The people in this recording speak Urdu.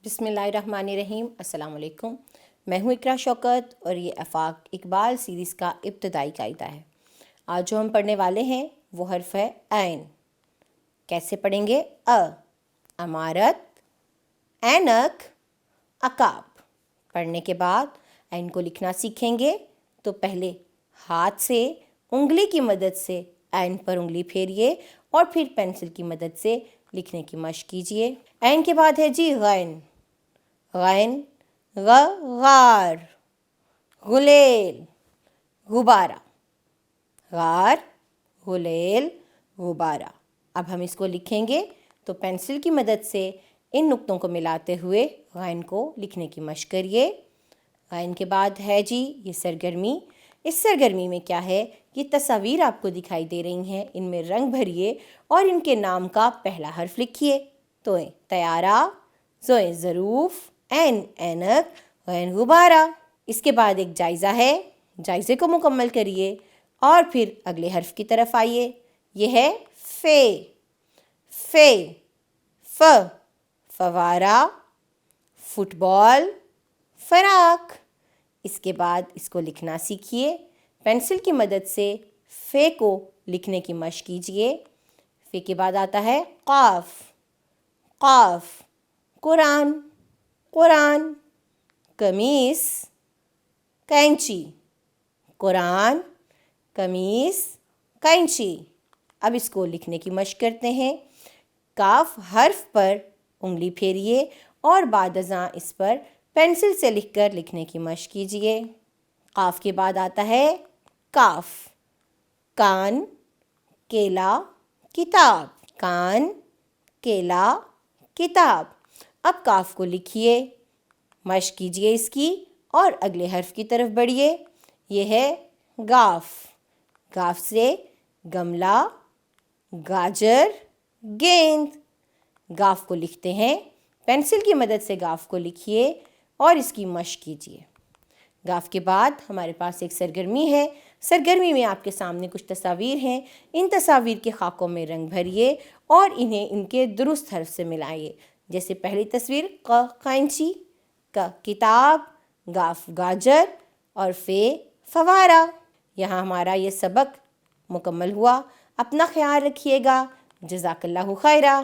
بسم اللہ الرحمن الرحیم۔ السلام علیکم، میں ہوں اقرا شوکت اور یہ آفاق اقبال سیریز کا ابتدائی قاعدہ ہے۔ آج جو ہم پڑھنے والے ہیں وہ حرف ہے عین۔ کیسے پڑھیں گے؟ عمارت، اینک، عقاب۔ پڑھنے کے بعد عین کو لکھنا سیکھیں گے تو پہلے ہاتھ سے انگلی کی مدد سے عین پر انگلی پھیریے اور پھر پینسل کی مدد سے لکھنے کی مشق کیجیے۔ عین کے بعد ہے جی غین۔ غین، غار، غلیل، غبارہ، غار، غلیل، غبارہ۔ اب ہم اس کو لکھیں گے تو پینسل کی مدد سے ان نقطوں کو ملاتے ہوئے غین کو لکھنے کی مشق کریے۔ غین کے بعد ہے جی یہ سرگرمی۔ اس سرگرمی میں کیا ہے؟ یہ تصاویر آپ کو دکھائی دے رہی ہیں، ان میں رنگ بھریے اور ان کے نام کا پہلا حرف لکھیے۔ تو طیارہ، زوئے ظروف، عین اینک، غین غبارہ۔ اس کے بعد ایک جائزہ ہے، جائزے کو مکمل کریے اور پھر اگلے حرف کی طرف آئیے۔ یہ ہے فے۔ فے، فوارہ، فٹ بال، فراق۔ اس کے بعد اس کو لکھنا سیکھیے۔ پینسل کی مدد سے فے کو لکھنے کی مشق کیجیے۔ فے کے بعد آتا ہے قاف۔ قاف، قرآن، قرآن، قمیص، کینچی، قرآن، قمیص، کینچی۔ اب اس کو لکھنے کی مشق کرتے ہیں۔ کاف حرف پر انگلی پھیریے اور بعد ازاں اس پر پینسل سے لکھ کر لکھنے کی مشق کیجیے۔ قاف کے بعد آتا ہے کاف۔ کان، کیلا، کتاب، کان، کیلا، کتاب۔ اب کاف کو لکھیے، مشق کیجیے اس کی اور اگلے حرف کی طرف بڑھیے۔ یہ ہے گاف۔ گاف سے گملہ، گاجر، گیند۔ گاف کو لکھتے ہیں، پینسل کی مدد سے گاف کو لکھیے اور اس کی مشق کیجیے۔ گاف کے بعد ہمارے پاس ایک سرگرمی ہے۔ سرگرمی میں آپ کے سامنے کچھ تصاویر ہیں، ان تصاویر کے خاکوں میں رنگ بھریے اور انہیں ان کے درست حرف سے ملائیے۔ جیسے پہلی تصویر قینچی، کتاب، گاف گاجر اور فے فوارہ۔ یہاں ہمارا یہ سبق مکمل ہوا۔ اپنا خیال رکھیے گا۔ جزاک اللہ خیرہ۔